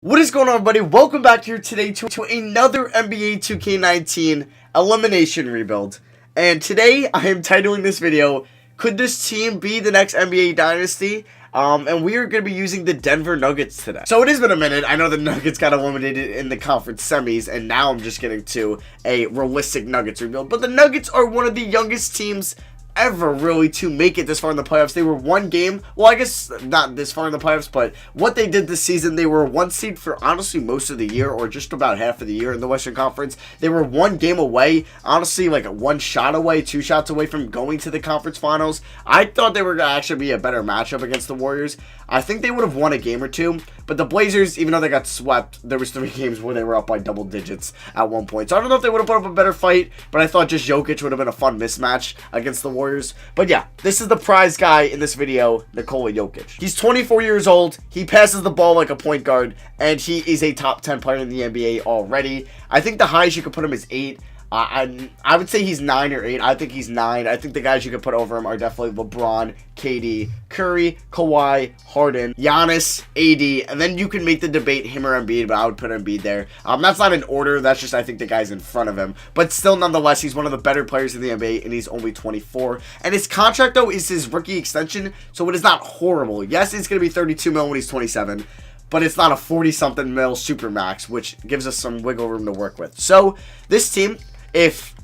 What is going on, everybody? Welcome back here today to another NBA 2K19 elimination rebuild. And today I am titling this video, Could This Team Be the Next NBA Dynasty? And we are going to be using the Denver Nuggets today. So it has been a minute. I know the Nuggets got eliminated in the conference semis, and now I'm just getting to a realistic Nuggets rebuild. But the Nuggets are one of the youngest teams ever really to make it this far in the playoffs. They were one game, well, I guess not this far in the playoffs, but what they did this season, they were one seed for honestly most of the year, or just about half of the year in the Western Conference. They were one game away, honestly, like one shot away, two shots away from going to the conference finals. I thought they were going to actually be a better matchup against the Warriors. I think they would have won a game or two, but the Blazers, even though they got swept, there was 3 games where they were up by double digits at one point. So I don't know if they would have put up a better fight, but I thought just Jokic would have been a fun mismatch against the Warriors. But yeah, this is the prize guy in this video, Nikola Jokic. He's 24 years old, he passes the ball like a point guard, and he is a top 10 player in the NBA already. I think the highest you could put him is 8. I would say he's 9 or 8. I think he's 9. I think the guys you could put over him are definitely LeBron, KD, Curry, Kawhi, Harden, Giannis, AD, and then you can make the debate him or Embiid, but I would put Embiid there. That's not in order. That's just I think the guy's in front of him. But still, nonetheless, he's one of the better players in the NBA, and he's only 24. And his contract, though, is his rookie extension, so it is not horrible. Yes, it's going to be $32 million when he's 27. But it's not a 40-something mil supermax, which gives us some wiggle room to work with. So, this team, if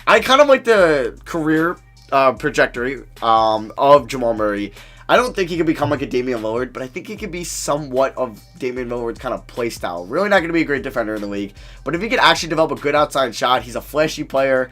I kind of like the career trajectory of Jamal Murray. I don't think he could become like a Damian Lillard, but I think he could be somewhat of Damian Lillard's kind of play style. Really not going to be a great defender in the league, but if he could actually develop a good outside shot, he's a flashy player.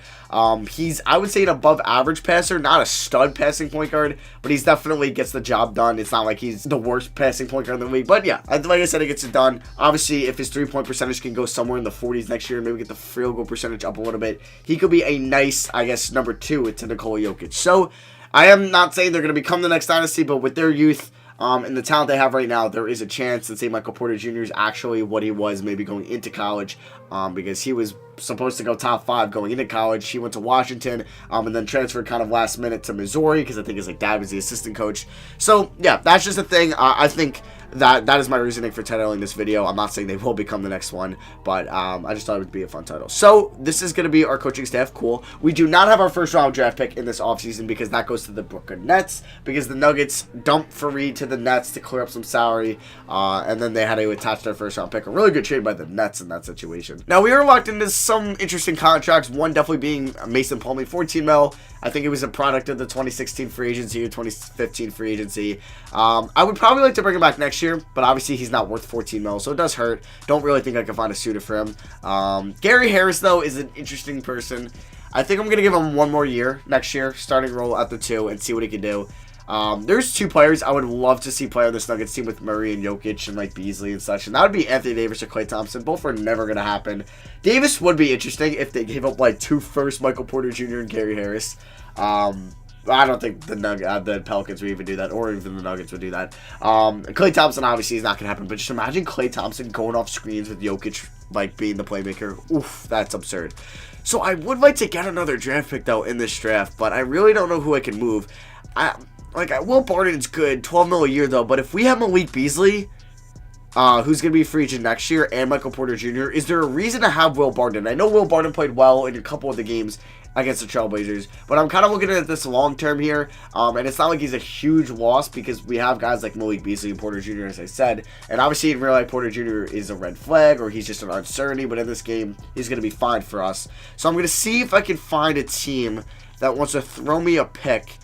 He's, I would say, an above average passer, not a stud passing point guard, but he's definitely gets the job done. It's not like he's the worst passing point guard in the league, but yeah, like I said, he gets it done. Obviously, if his 3-point percentage can go somewhere in the 40s next year, maybe get the field goal percentage up a little bit, he could be a nice, I guess, number 2 to Nikola Jokic. So, I am not saying they're going to become the next dynasty, but with their youth and the talent they have right now, there is a chance that say Michael Porter Jr. is actually what he was maybe going into college, because he was supposed to go top 5 going into college. He went to Washington and then transferred kind of last minute to Missouri because I think his dad was the assistant coach. So yeah, that's just a thing. I think that is my reasoning for titling this video. I'm not saying they will become the next one, but I just thought it would be a fun title. So this is going to be our coaching staff. Cool. We do not have our first round draft pick in this offseason because that goes to the Brooklyn Nets, because the Nuggets dumped Fareed to the Nets to clear up some salary, and then they had to attach their first round pick. A really good trade by the Nets in that situation. Now we are locked into some interesting contracts, one definitely being Mason Plumlee, 14 mil. I think it was a product of the 2016 free agency or 2015 free agency. I would probably like to bring him back next year, but obviously he's not worth 14 mil, so it does hurt. Don't really think I can find a suitor for him. Gary Harris, though, is an interesting person. I think I'm going to give him one more year next year, starting role at the 2, and see what he can do. There's 2 players I would love to see play on this Nuggets team with Murray and Jokic and like Beasley and such, and that would be Anthony Davis or Klay Thompson. Both are never going to happen. Davis would be interesting if they gave up like 2 firsts, Michael Porter Jr. and Gary Harris. I don't think the Pelicans would even do that, or even the Nuggets would do that. Klay Thompson obviously is not going to happen, but just imagine Klay Thompson going off screens with Jokic like being the playmaker. Oof, that's absurd. So I would like to get another draft pick though in this draft, but I really don't know who I can move. Will Barton's good, 12 mil a year though, but if we have Malik Beasley, who's going to be a free agent next year, and Michael Porter Jr., is there a reason to have Will Barton? I know Will Barton played well in a couple of the games against the Trailblazers, but I'm kind of looking at this long term here, and it's not like he's a huge loss because we have guys like Malik Beasley and Porter Jr., as I said, and obviously in real life Porter Jr. is a red flag, or he's just an uncertainty, but in this game he's going to be fine for us. So I'm going to see if I can find a team that wants to throw me a pick.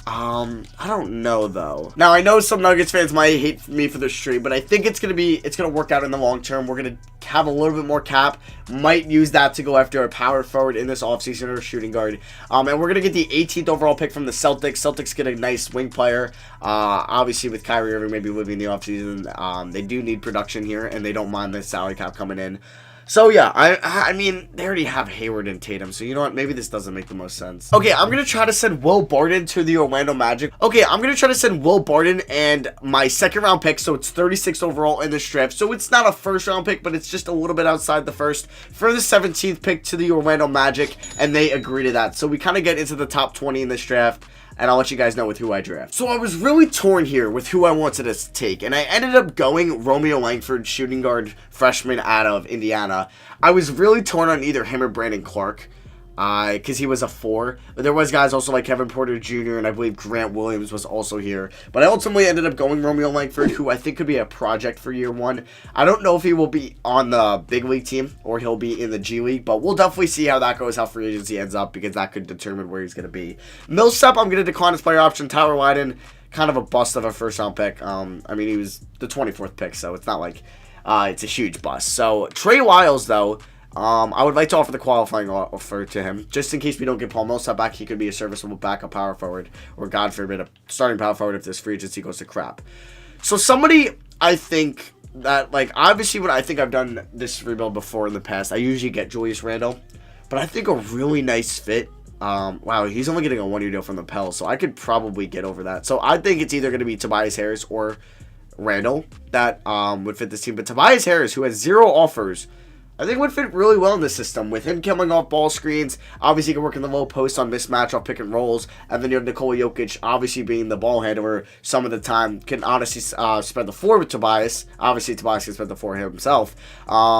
I don't know though. Now I know some Nuggets fans might hate me for this stream, but I think it's gonna work out in the long term. We're gonna have a little bit more cap. Might use that to go after a power forward in this offseason or a shooting guard. And we're gonna get the 18th overall pick from the Celtics. Celtics get a nice wing player. Obviously with Kyrie Irving maybe leaving the offseason, they do need production here, and they don't mind the salary cap coming in. So yeah, I mean, they already have Hayward and Tatum, so you know what, maybe this doesn't make the most sense. Okay, I'm going to try to send Will Barton to the Orlando Magic. Okay, I'm going to try to send Will Barton and my 2nd round pick, so it's 36th overall in this draft. So it's not a 1st round pick, but it's just a little bit outside the 1st, for the 17th pick to the Orlando Magic, and they agree to that. So we kind of get into the top 20 in this draft. and I'll let you guys know with who I draft. So I was really torn here with who I wanted to take, and I ended up going Romeo Langford, shooting guard freshman out of Indiana. I was really torn on either him or Brandon Clark, because he was a 4. But there was guys also like Kevin Porter Jr. and I believe Grant Williams was also here. But I ultimately ended up going Romeo Langford, who I think could be a project for year 1. I don't know if he will be on the big league team or he'll be in the G League, but we'll definitely see how that goes, how free agency ends up, because that could determine where he's going to be. Millsap, I'm going to decline his player option. Tyler Lydon, kind of a bust of a first-round pick. I mean, he was the 24th pick, so it's not like it's a huge bust. So Trey Lyles, though, I would like to offer the qualifying offer to him, just in case we don't get Paul Millsap back. He could be a serviceable backup power forward, or God forbid, a starting power forward if this free agency goes to crap. So somebody, I think that, like, obviously when I think I've done this rebuild before in the past, I usually get Julius Randle, but I think a really nice fit. Wow, he's only getting a 1-year deal from the Pels, so I could probably get over that. So I think it's either going to be Tobias Harris or Randle that would fit this team. But Tobias Harris, who has 0 offers, I think would fit really well in this system, with him coming off ball screens. Obviously, he can work in the low post on mismatch off pick and rolls, and then you have Nikola Jokic, obviously being the ball handler some of the time, can honestly spread the floor with Tobias. Obviously, Tobias can spread the floor himself.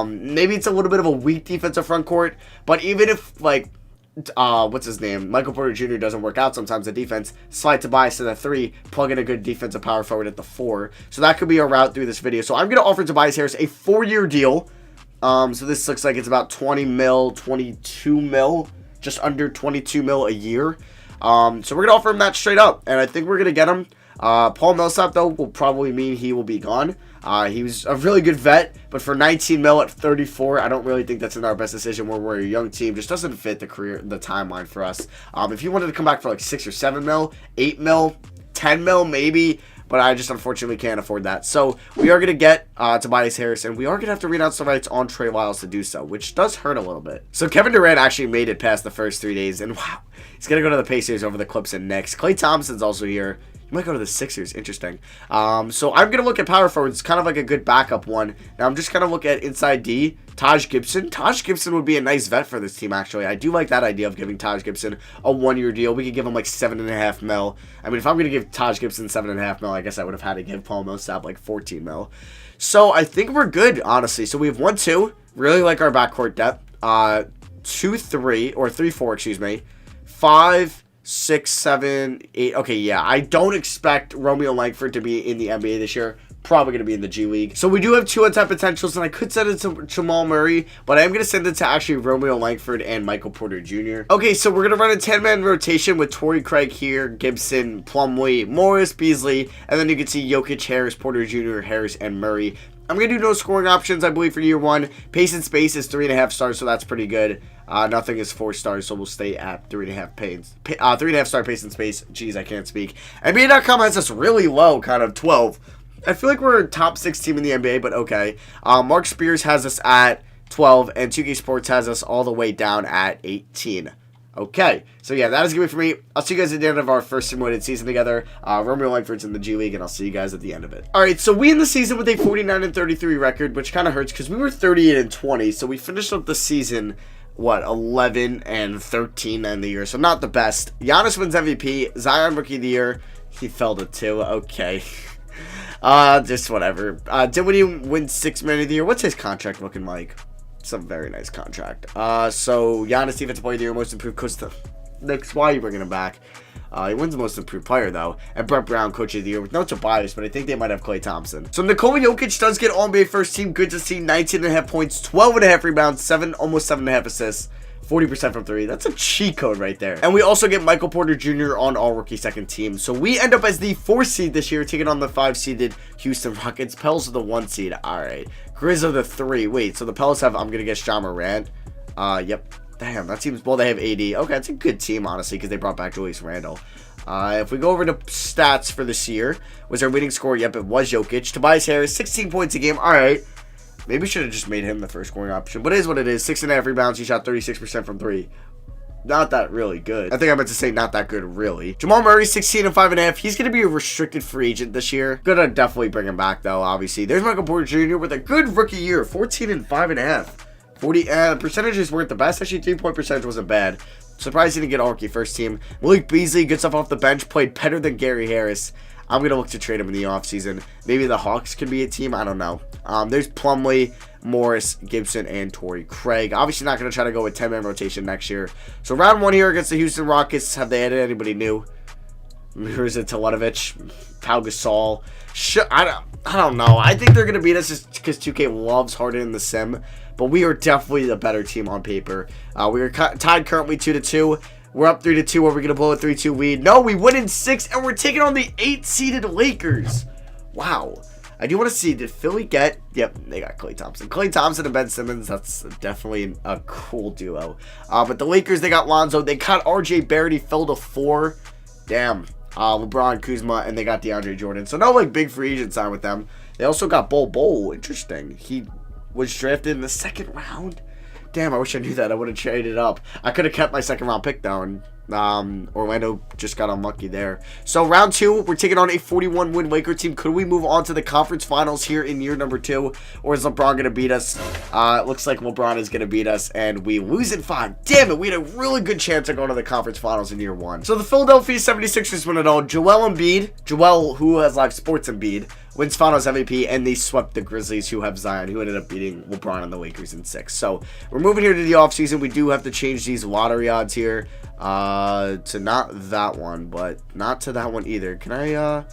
Maybe it's a little bit of a weak defensive front court, but even if, like, what's his name, Michael Porter Jr. doesn't work out sometimes, the defense, slide Tobias to the 3, plug in a good defensive power forward at the 4. So that could be a route through this video. So I'm going to offer Tobias Harris a 4-year deal. So this looks like it's about 20 mil, 22 mil, just under 22 mil a year. So we're going to offer him that straight up, and I think we're going to get him. Paul Millsap, though, will probably mean he will be gone. He was a really good vet, but for 19 mil at 34, I don't really think that's in our best decision where we're a young team. Just doesn't fit the timeline for us. If you wanted to come back for like 6 or 7 mil, 8 mil, 10 mil maybe, but I just unfortunately can't afford that. So we are going to get Tobias Harris, and we are going to have to renounce the rights on Trey Lyles to do so, which does hurt a little bit. So Kevin Durant actually made it past the first 3 days, and wow, he's going to go to the Pacers over the Clips and Knicks. Klay Thompson's also here. He might go to the Sixers. Interesting. So I'm going to look at power forwards, kind of like a good backup one. Now I'm just going to look at inside D. Taj Gibson. Taj Gibson would be a nice vet for this team, actually. I do like that idea of giving Taj Gibson a 1-year deal. We could give him like 7.5 mil. I mean, if I'm going to give Taj Gibson 7.5 mil, I guguess I would have had to give Paul Millsap like 14 mil. So I think we're good, honestly. So we have 1-2. Really like our backcourt depth. 2-3, or 3-4, excuse me. 5, 6, 7, 8. Okay, yeah. I don't expect Romeo Langford to be in the NBA this year. Probably going to be in the G League. So we do have 2 untapped potentials, and I could send it to Jamal Murray, but I am going to send it to actually Romeo Langford and Michael Porter Jr. Okay, so we're going to run a 10-man rotation with Torrey Craig here, Gibson, Plumlee, Morris, Beasley, and then you can see Jokic, Harris, Porter Jr., Harris, and Murray. I'm going to do no scoring options, I believe, for year 1. Pace and space is 3.5 stars, so that's pretty good. Nothing is 4 stars, so we'll stay at 3.5 star pace and space. Jeez, I can't speak. NBA.com has us really low, kind of 12. I feel like we're a top 6 team in the NBA, but okay. Mark Spears has us at 12, and 2K Sports has us all the way down at 18. Okay, so yeah, that is going to be for me. I'll see you guys at the end of our first simulated season together. Romeo Langford's in the G League, and I'll see you guys at the end of it. Alright, so we end the season with a 49-33 record, which kind of hurts because we were 38-20, so we finished up the season, what, 11-13 in the year, so not the best. Giannis wins MVP, Zion Rookie of the Year, he fell to 2, okay. Just whatever. Dinwiddie wins 6th Man of the Year. What's his contract looking like? It's a very nice contract. So Giannis Defensive Player of the Year, Most Improved Coach. Knicks, why are you bringing him back? He wins the Most Improved Player, though. And Brett Brown, Coach of the Year, with no Tobias, but I think they might have Klay Thompson. So Nikola Jokic does get All-NBA First Team. Good to see. 19.5 points, 12.5 rebounds, almost 7.5 assists. 40% from 3. That's a cheat code right there. And we also get Michael Porter Jr. on All-Rookie Second Team. So we end up as the 4th seed this year, taking on the 5-seeded Houston Rockets. Pels are the 1 seed. Alright. Grizz are the 3. Wait, so the Pels have, I'm going to guess, Ja Morant. Yep. Damn, that seems, well, they have AD. Okay, it's a good team, honestly, because they brought back Julius Randle. If we go over to stats for this year, was our leading scorer? Yep, it was Jokic. Tobias Harris, 16 points a game. Alright. Maybe we should have just made him the first scoring option. But it is what it is. 6.5 rebounds. He shot 36% from 3. Not that really good. I think I meant to say not that good, really. Jamal Murray, 16 and 5.5. He's going to be a restricted free agent this year. Gonna definitely bring him back, though, obviously. There's Michael Porter Jr. with a good rookie year. 14 and 5.5. 40 percentages weren't the best. Actually, 3-point percentage wasn't bad. Surprised he didn't get a rookie first team. Malik Beasley, good stuff off the bench, played better than Gary Harris. I'm going to look to trade him in the offseason. Maybe the Hawks could be a team. I don't know. There's Plumlee, Morris, Gibson, and Torrey Craig. Obviously not going to try to go with 10-man rotation next year. So round 1 here against the Houston Rockets. Have they added anybody new? Mirza Teletovic, Pau Gasol. I don't know. I think they're going to beat us just because 2K loves Harden in the sim. But we are definitely the better team on paper. We are tied currently 2-2. We're up 3-2. Are we going to blow a 3-2 lead? No, we win in 6, and we're taking on the 8-seeded Lakers. Wow. I do want to see, did Philly get... Yep, they got Klay Thompson. Klay Thompson and Ben Simmons, that's definitely a cool duo. But the Lakers, they got Lonzo. They got RJ Barrett. He filled a 4. Damn. LeBron, Kuzma, and they got DeAndre Jordan. So no, like, big free agent sign with them. They also got Bol. Interesting. He was drafted in the 2nd round. Damn, I wish I knew that. I would have traded up. I could have kept my 2nd round pick though, and Orlando just got unlucky there. So round 2, we're taking on a 41-win Laker team. Could we move on to the conference finals here in year number 2, or is LeBron going to beat us? It looks like LeBron is going to beat us, and we lose in 5. Damn it, we had a really good chance of going to the conference finals in year 1. So the Philadelphia 76ers win it all. Joel Embiid, who has live sports Embiid, wins Finals MVP, and they swept the Grizzlies, who have Zion, who ended up beating LeBron and the Lakers in 6. So we're moving here to the offseason. We do have to change these lottery odds here to not that one, but not to that one either. Can I,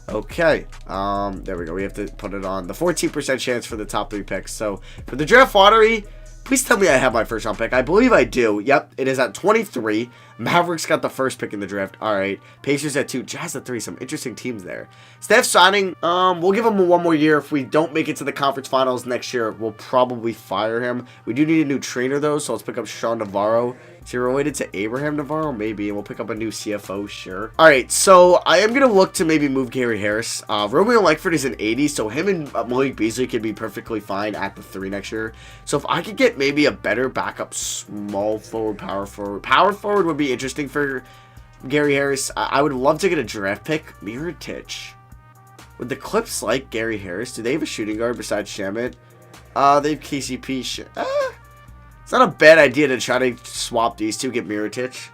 okay. There we go. We have to put it on the 14% chance for the top 3 picks. So for the draft lottery, please tell me I have my 1st round pick. I believe I do. Yep, it is at 23. Mavericks got the 1st pick in the draft. All right. Pacers at 2. Jazz at 3. Some interesting teams there. Steph signing. We'll give him 1 more year. If we don't make it to the conference finals next year, we'll probably fire him. We do need a new trainer, though, so let's pick up Sean Navarro. Is he related to Abraham Navarro? Maybe. And we'll pick up a new CFO. Sure. All right. So I am going to look to maybe move Gary Harris. Romeo Langford is an 80, so him and Malik Beasley could be perfectly fine at the 3 next year. So if I could get maybe a better backup small forward, power forward would be interesting for Gary Harris. I would love to get a draft pick. Mirotic. Would the Clips like Gary Harris? Do they have a shooting guard besides Shamet? They have KCP. It's not a bad idea to try to swap these two, get Mirotic.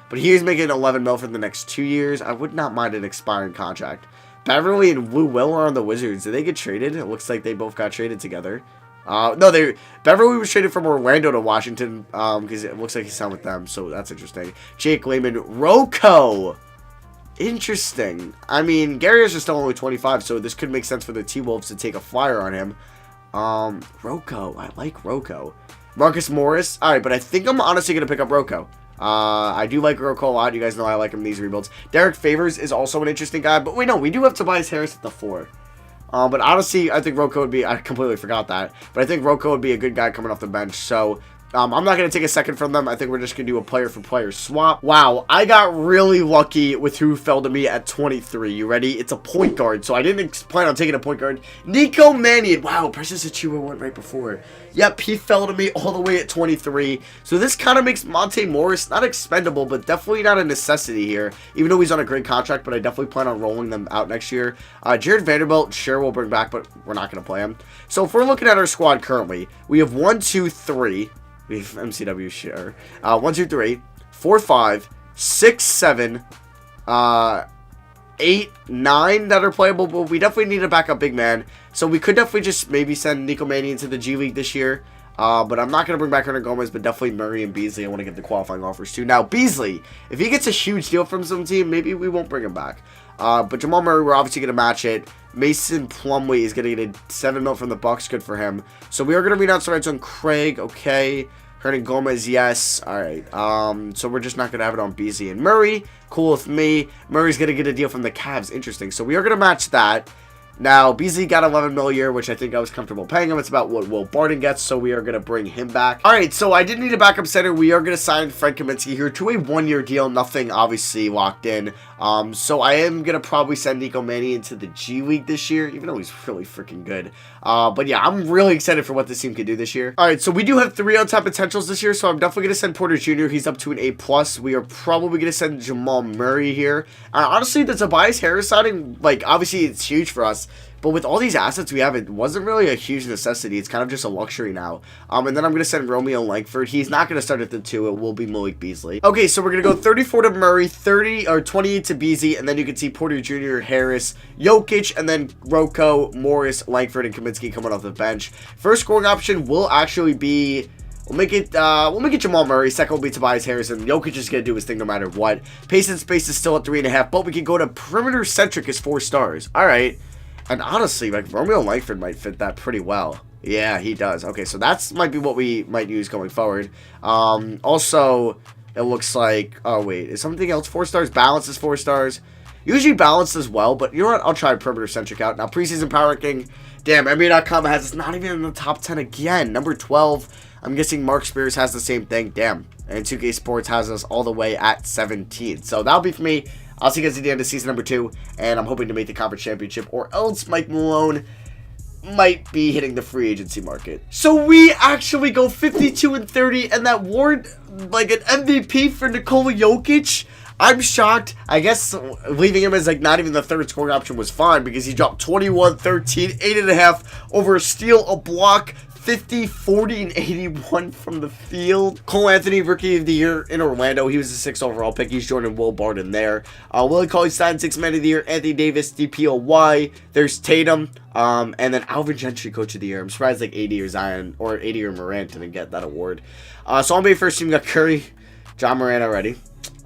But he's making 11 mil for the next 2 years. I would not mind an expiring contract. Beverly and Lou Will are on the Wizards. Did they get traded? It looks like they both got traded together. No, Beverly was traded from Orlando to Washington because it looks like he signed with them, so that's interesting. Jake Layman, Rocco. Interesting. I mean, Gary is still only 25, so this could make sense for the T-Wolves to take a flyer on him. Rocco. I like Rocco. Marcus Morris. All right, but I think I'm honestly going to pick up Rocco. I do like Rocco a lot. You guys know I like him in these rebuilds. Derek Favors is also an interesting guy, but wait, no, we do have Tobias Harris at the 4. But honestly, I think Rocco would be... I completely forgot that. But I think Rocco would be a good guy coming off the bench. So, I'm not going to take a second from them. I think we're just going to do a player-for-player swap. Wow, I got really lucky with who fell to me at 23. You ready? It's a point guard. So, I didn't plan on taking a point guard. Nico Mannion. Wow, Precious Achiuwa went right before. Yep, he fell to me all the way at 23. So, this kind of makes Monte Morris not expendable, but definitely not a necessity here. Even though he's on a great contract, but I definitely plan on rolling them out next year. Jared Vanderbilt, sure, we'll bring back, but we're not going to play him. So, if we're looking at our squad currently, we have 1, 2, 3... We have MCW share. 1, 2, 3, 4, 5, 6, 7, 8, 9 that are playable, but we definitely need a backup big man. So we could definitely just maybe send Nico Mannion to the G League this year. But I'm not going to bring back Hernan Gomez, but definitely Murray and Beasley. I want to get the qualifying offers too. Now, Beasley, if he gets a huge deal from some team, maybe we won't bring him back. But Jamal Murray, we're obviously going to match it. Mason Plumlee is going to get a 7 mil from the Bucks. Good for him. So we are going to read out some red zone. Craig, okay. Hernan Gomez, yes. All right. So we're just not going to have it on Beasley and Murray. Cool with me. Murray's going to get a deal from the Cavs. Interesting. So we are going to match that. Now, Beasley got 11 mil a year, which I think I was comfortable paying him. It's about what Will Barton gets, so we are going to bring him back. All right, so I did need a backup center. We are going to sign Frank Kaminsky here to a 1-year deal. Nothing, obviously, locked in. So I am going to probably send Nico Mannion into the G League this year, even though he's really freaking good. But yeah, I'm really excited for what this team can do this year. All right, so we do have 3 on-top potentials this year, so I'm definitely going to send Porter Jr. He's up to an A+. We are probably going to send Jamal Murray here. Honestly, the Tobias Harris signing, like, obviously, it's huge for us. But with all these assets we have, it wasn't really a huge necessity. It's kind of just a luxury now. And then I'm going to send Romeo Langford. He's not going to start at the 2. It will be Malik Beasley. Okay, so we're going to go 34 to Murray, 28 to Beasley, and then you can see Porter Jr., Harris, Jokic, and then Rocco, Morris, Langford, and Kaminsky coming off the bench. First scoring option will actually be... We'll make it Jamal Murray. Second will be Tobias Harris, and Jokic is going to do his thing no matter what. Pace and space is still at 3.5, but we can go to perimeter-centric as 4 stars. All right. And honestly, like, Romeo Langford might fit that pretty well. Yeah, he does. Okay, so that's might be what we might use going forward. Also, it looks like... Oh, wait. Is something else 4 stars? Balance is 4 stars. Usually balanced as well, but you know what? I'll try perimeter-centric out. Now, preseason power ranking. Damn, NBA.com has us not even in the top 10 again. Number 12. I'm guessing Mark Spears has the same thing. Damn. And 2K Sports has us all the way at 17. So that'll be for me. I'll see you guys at the end of season number 2, and I'm hoping to make the conference championship, or else Mike Malone might be hitting the free agency market. So we actually go 52 and 30, and that award, like an MVP for Nikola Jokic. I'm shocked. I guess leaving him as like not even the 3rd scoring option was fine, because he dropped 21, 13, 8.5 over a steal, a block, 50, 40, and 81 from the field. Cole Anthony, Rookie of the Year in Orlando. He was the 6th overall pick. He's joining Will Barton there. Willie Cauley-Stein, 6th Man of the Year. Anthony Davis, DPOY. There's Tatum. And then Alvin Gentry, Coach of the Year. I'm surprised like AD or Zion or AD or Morant didn't get that award. So on NBA first team, we got Curry, John Morant already.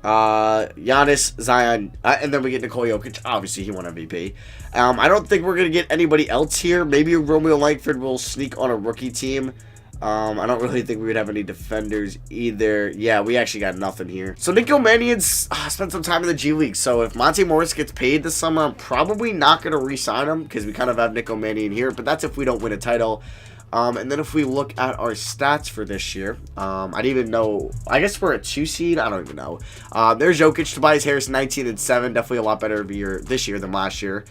Giannis, Zion, and then we get Nikola Jokic. Obviously, he won MVP. I don't think we're going to get anybody else here. Maybe Romeo Langford will sneak on a rookie team. I don't really think we would have any defenders either. Yeah, we actually got nothing here. So Nico Mannion's spent some time in the G League. So if Monte Morris gets paid this summer, I'm probably not going to re-sign him, because we kind of have Nico Mannion here. But that's if we don't win a title. And then if we look at our stats for this year, I didn't even know. I guess we're a 2 seed. I don't even know. There's Jokic, Tobias Harris, 19 and 7. Definitely a lot better this year than last year.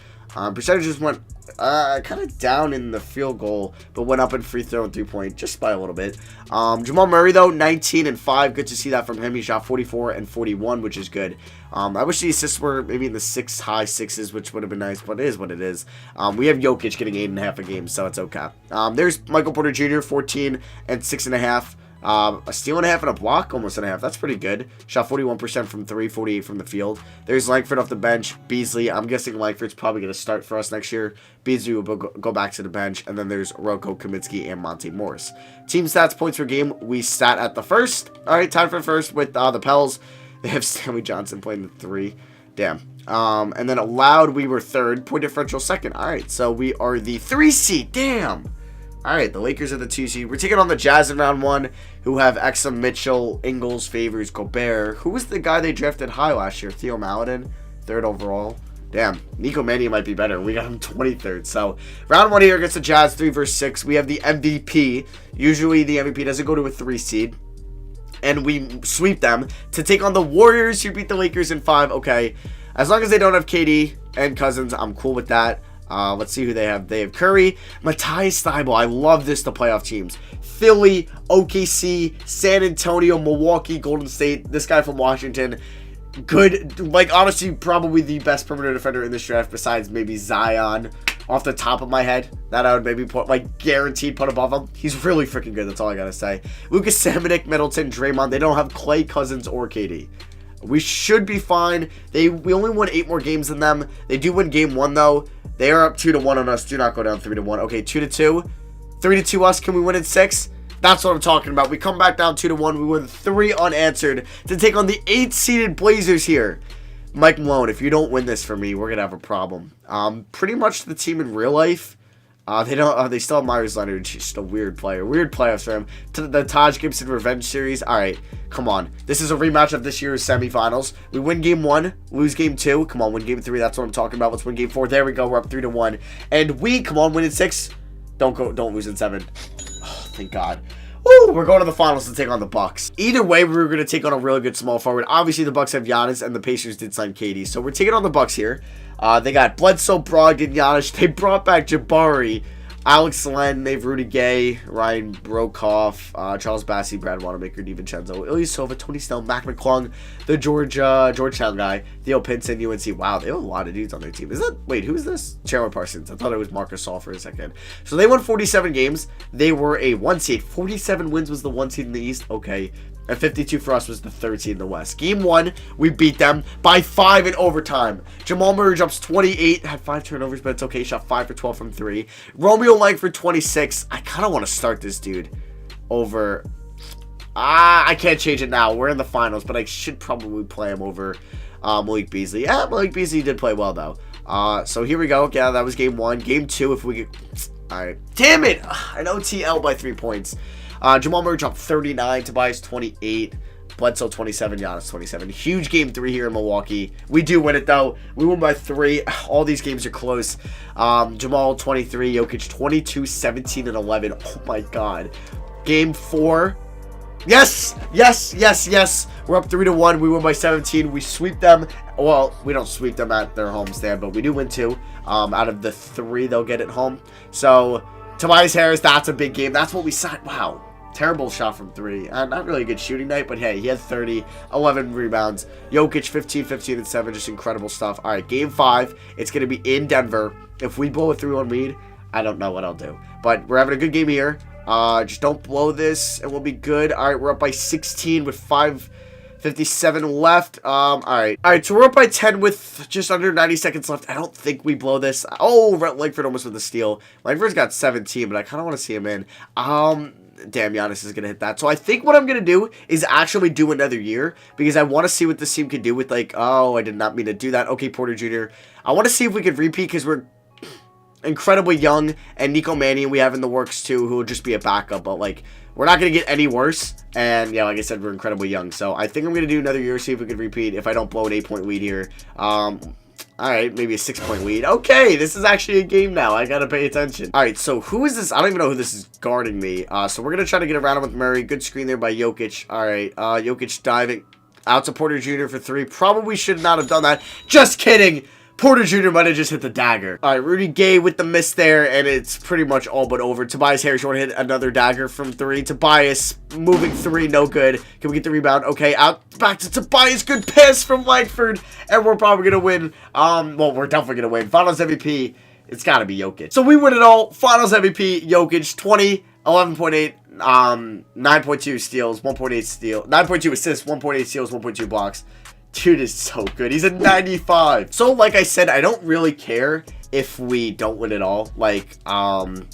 Percentages went kind of down in the field goal, but went up in free throw and 3-point just by a little bit. Jamal Murray, though, 19 and 5. Good to see that from him. He shot 44 and 41, which is good. I wish the assists were maybe in the high sixes, which would have been nice, but it is what it is. We have Jokic getting 8.5 a game, so it's okay. There's Michael Porter Jr., 14 and 6.5. A steal and a half and a block, almost and a half. That's pretty good. Shot 41% from 3, 48 from the field. There's Langford off the bench. Beasley, I'm guessing Langford's probably going to start for us next year. Beasley will go back to the bench. And then there's Rocco, Kaminsky, and Monte Morris. Team stats, points per game. We sat at the first. All right, time for first with the Pels. They have Stanley Johnson playing the 3. Damn. And then allowed, we were 3rd. Point differential 2nd. All right, so we are the 3 seed. Damn. All right, the Lakers are the 2 seed. We're taking on the Jazz in round 1, who have Exum, Mitchell, Ingles, Favors, Gobert. Who was the guy they drafted high last year? Theo Maledon, 3rd overall. Damn, Nico Mannion might be better. We got him 23rd. So round 1 here against the Jazz, 3 versus 6. We have the MVP. Usually the MVP doesn't go to a 3 seed. And we sweep them to take on the Warriors, who beat the Lakers in 5. Okay, as long as they don't have KD and Cousins, I'm cool with that. Let's see who they have. They have Curry, Matthias Thybulle. I love this, the playoff teams. Philly, OKC, San Antonio, Milwaukee, Golden State. This guy from Washington. Good. Like, honestly, probably the best perimeter defender in this draft besides maybe Zion off the top of my head. That I would maybe put, like, guaranteed put above him. He's really freaking good. That's all I got to say. Lucas Samanic, Middleton, Draymond. They don't have Klay, Cousins, or KD. We should be fine. We only won 8 more games than them. They do win game 1, though. They are up 2-1 on us. Do not go down 3-1. Okay, 2-2. 3-2 us. Can we win in 6? That's what I'm talking about. We come back down 2-1. We win 3 unanswered to take on the 8-seeded Blazers here. Mike Malone, if you don't win this for me, we're going to have a problem. Pretty much the team in real life. They still have Myers Leonard. He's just a weird player. Weird playoffs for him. To the Taj Gibson Revenge Series. All right, come on. This is a rematch of this year's semifinals. We win game 1, lose game 2. Come on, win game 3. That's what I'm talking about. Let's win game 4. There we go. We're up 3-1. And come on, win in 6. Don't lose in 7. Oh, thank God. Woo, we're going to the finals to take on the Bucks. Either way, we were going to take on a really good small forward. Obviously, the Bucks have Giannis, and the Pacers did sign KD. So we're taking on the Bucks here. They got Bledsoe, Brogdon, Giannis. They brought back Jabari. Alex Len, they have Rudy Gay, Ryan Brokoff, Charles Bassey, Brad Wanamaker, DiVincenzo, Ilyasova, Tony Snell, Mac McClung, the Georgetown guy, Theo Pinson, UNC. Wow, they have a lot of dudes on their team. Is that, wait, who is this? Chandler Parsons. I thought it was Marcus Saul for a second. So they won 47 games. They were a 1 seed. 47 wins was the 1 seed in the East. Okay. And 52 for us was the 3rd seed in the West. Game 1, we beat them by 5 in overtime. Jamal Murray drops 28, had 5 turnovers, but it's okay. Shot 5 for 12 from 3. Romeo Langford 26. I kind of want to start this dude over. I can't change it now. We're in the finals, but I should probably play him over Malik Beasley. Yeah, Malik Beasley did play well though. So here we go. Yeah, that was game 1. Game 2, if we get. All right. Damn it! An OTL by 3 points. Jamal Murray dropped 39, Tobias 28, Bledsoe 27, Giannis 27. Huge game 3 here in Milwaukee. We do win it though. We win by 3. All these games are close. Jamal 23, Jokic 22, 17, and 11. Oh my God. Game 4. Yes, yes, yes, yes. We're up 3-1. We win by 17. We sweep them. Well, we don't sweep them at their homestand, but we do win 2. Out of the 3 they'll get at home. So Tobias Harris, that's a big game. That's what we signed. Wow. Terrible shot from 3. Not really a good shooting night, but hey, he had 30, 11 rebounds. Jokic, 15, 15, and 7. Just incredible stuff. All right, game 5. It's going to be in Denver. If we blow a 3-1 lead, I don't know what I'll do. But we're having a good game here. Just don't blow this, and we'll be good. All right, we're up by 16 with 5:57 left. All right, so we're up by 10 with just under 90 seconds left. I don't think we blow this. Oh, Langford almost with the steal. Langford's got 17, but I kind of want to see him in. Damn, Giannis is going to hit that. So I think what I'm going to do is actually do another year because I want to see what this team can do with, like, oh, I did not mean to do that. Okay, Porter Jr. I want to see if we could repeat because we're incredibly young, and Nico Mannion we have in the works too, who will just be a backup, but, like, we're not going to get any worse. And, yeah, like I said, we're incredibly young. So I think I'm going to do another year, see if we can repeat if I don't blow an 8-point lead here. Alright, maybe a 6-point lead. Okay, this is actually a game now. I gotta pay attention. Alright, so who is this? I don't even know who this is guarding me. So we're gonna try to get around him with Murray. Good screen there by Jokic. Alright, Jokic diving out to Porter Jr. for 3. Probably should not have done that. Just kidding! Porter Jr. might have just hit the dagger. Alright, Rudy Gay with the miss there, and it's pretty much all but over. Tobias Harris, you want to hit another dagger from 3. Tobias, moving 3, no good. Can we get the rebound? Okay, out, back to Tobias. Good pass from Langford, and we're probably going to win. Well, we're definitely going to win. Finals MVP, it's got to be Jokic. So we win it all. Finals MVP, Jokic, 20, 11.8, 9.2 steals, 1.8 steal, 9.2 assists, 1.8 steals, 1.2 blocks. Dude is so good. He's a 95. So, like I said, I don't really care if we don't win it all, like,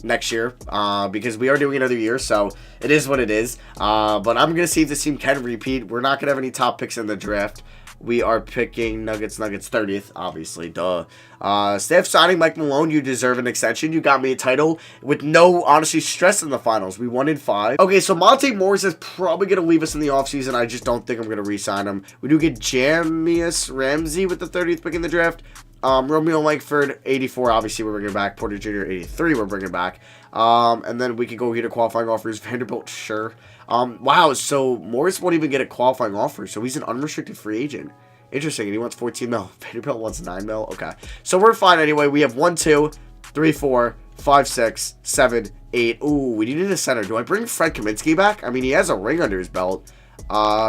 next year, because we are doing another year, so it is what it is. But I'm going to see if this team can repeat. We're not going to have any top picks in the draft. We are picking Nuggets 30th, obviously, duh. Steph signing Mike Malone, you deserve an extension. You got me a title with no, honestly, stress in the finals. We won in 5. Okay, so Monte Morris is probably going to leave us in the offseason. I just don't think I'm going to re-sign him. We do get Jamius Ramsey with the 30th pick in the draft. Romeo Langford, 84, obviously, we're bringing back. Porter Jr., 83, we're bringing back. And then we can go here to qualifying offers. Vanderbilt, sure. Wow, so Morris won't even get a qualifying offer, so he's an unrestricted free agent. Interesting, and he wants 14 mil. Vanderbilt wants 9 mil. Okay, so we're fine anyway. We have 1, 2, 3, 4, 5, 6, 7, 8. Ooh, we needed a center. Do I bring Fred Kaminsky back? I mean, he has a ring under his belt.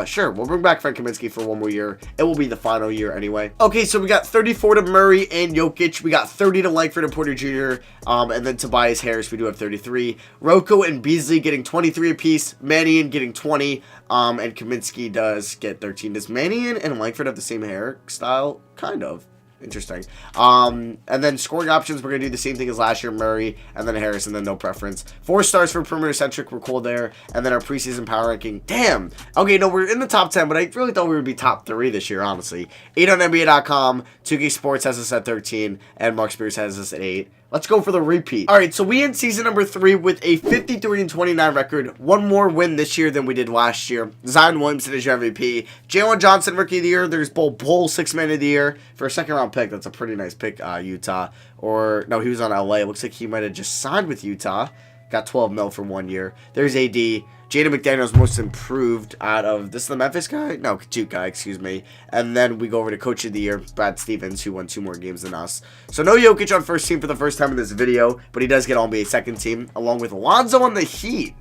Sure, we'll bring back Fred Kaminsky for 1 more year. It will be the final year anyway. Okay, so we got 34 to Murray and Jokic. We got 30 to Langford and Porter Jr. And then Tobias Harris, we do have 33. Rocco and Beasley getting 23 apiece. Mannion getting 20. And Kaminsky does get 13. Does Mannion and Langford have the same hairstyle? Kind of. Interesting. And then scoring options, we're going to do the same thing as last year, Murray, and then Harris, and then no preference. 4 stars for perimeter centric, we're cool there. And then our preseason power ranking, damn. Okay, no, we're in the top 10, but I really thought we would be top 3 this year, honestly. 8 on NBA.com, 2K Sports has us at 13, and Mark Spears has us at 8. Let's go for the repeat. All right, so we end season number 3 with a 53-29 record. 1 more win this year than we did last year. Zion Williamson is your MVP. Jalen Johnson, Rookie of the Year. There's Bull 6 Man of the Year. For a second-round pick, that's a pretty nice pick, Utah. Or, no, he was on LA. It looks like he might have just signed with Utah. got 12 mil for 1 year. There's AD. Jaden McDaniels most improved out of, this is the Memphis guy? No, Duke guy, excuse me. And then we go over to Coach of the Year, Brad Stevens, who won 2 more games than us. So no Jokic on first team for the first time in this video, but he does get All-NBA second team, along with Lonzo on the Heat.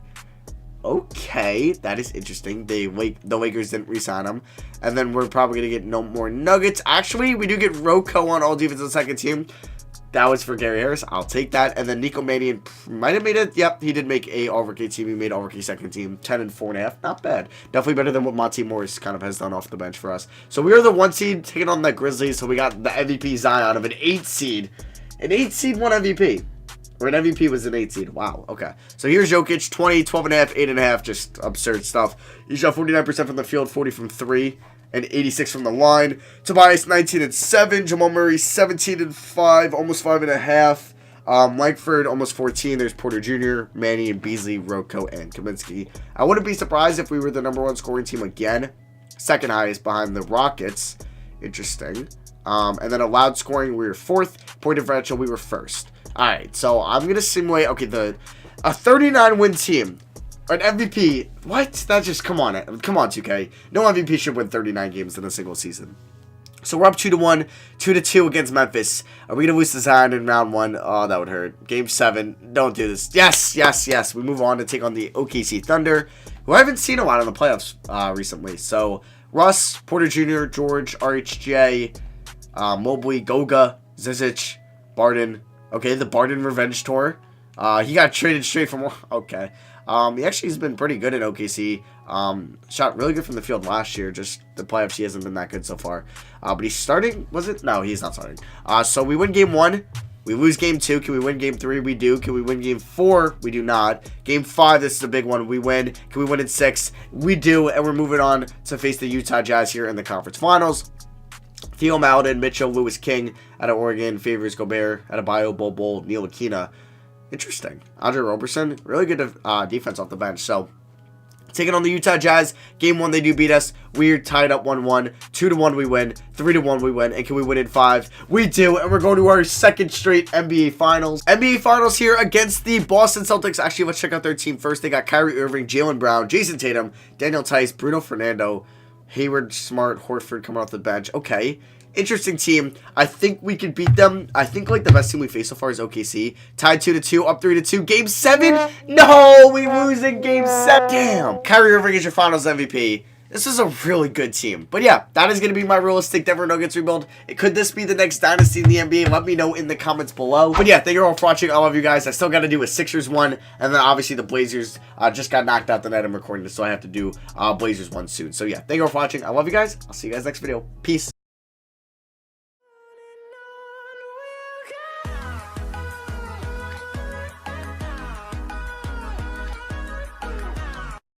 Okay, that is interesting. The Lakers didn't re-sign him. And then we're probably going to get no more Nuggets. Actually, we do get Rocco on all defense on the second team. That was for Gary Harris. I'll take that. And then Nico Mannion might have made it. Yep, he did make a All-Rookie team. He made All-Rookie second team. 10 and 4.5. Not bad. Definitely better than what Monty Morris kind of has done off the bench for us. So we are the 1 seed taking on the Grizzlies. So we got the MVP Zion of an 8 seed. An 8 seed won MVP. Or an MVP was an 8 seed. Wow. Okay. So here's Jokic. 20, 12.5, 8.5. Just absurd stuff. He shot 49% from the field, 40 from 3. And 86 from the line. Tobias 19 and 7. Jamal Murray 17 and 5, almost 5.5. Langford almost 14. There's Porter Jr., Manny and Beasley, Rocco, and Kaminsky. I wouldn't be surprised if we were the #1 scoring team again. Second highest behind the Rockets. Interesting. And then allowed scoring, we were 4th. Point differential, we were 1st. All right, so I'm gonna simulate. Okay, a 39-win team. An MVP, what? That just, come on, 2K. No MVP should win 39 games in a single season. So we're up 2-1, 2-2 against Memphis. Are we going to lose to Zion in round 1? Oh, that would hurt. Game 7, don't do this. Yes, yes, yes. We move on to take on the OKC Thunder, who I haven't seen a lot in the playoffs recently. So Russ, Porter Jr., George, RHJ, Mobley, Goga, Zizic, Barden. Okay, the Barden Revenge Tour. He got traded straight from, okay. He actually has been pretty good at OKC. Shot really good from the field last year. Just the playoffs, he hasn't been that good so far. But he's starting, was it? No, he's not starting. So we win game 1. We lose game 2. Can we win game 3? We do. Can we win game 4? We do not. Game 5, this is a big one. We win. Can we win in 6? We do. And we're moving on to face the Utah Jazz here in the conference finals. Theo Maledon, Mitchell, Lewis King out of Oregon, Favors Gobert out of Bio, Bol, Neil Aquina. Interesting. Andre Roberson, really good defense off the bench. So, taking on the Utah Jazz. Game 1, they do beat us. We're tied up 1-1. 2-1, we win. 3-1, we win. And can we win in 5? We do. And we're going to our 2nd straight NBA Finals. NBA Finals here against the Boston Celtics. Actually, let's check out their team first. They got Kyrie Irving, Jaylen Brown, Jason Tatum, Daniel Tice, Bruno Fernando, Hayward, Smart, Horford coming off the bench. Okay. Interesting team. I think we could beat them. I think like the best team we faced so far is OKC. Tied 2-2, up 3-2. Game 7. No, we lose in game 7. Damn. Kyrie Irving is your Finals MVP. This is a really good team. But yeah, that is going to be my realistic Denver Nuggets rebuild. Could this be the next dynasty in the NBA? Let me know in the comments below. But yeah, thank you all for watching. I love you guys. I still got to do a Sixers one. And then obviously the Blazers just got knocked out the night I'm recording this. So I have to do Blazers one soon. So yeah, thank you all for watching. I love you guys. I'll see you guys next video. Peace.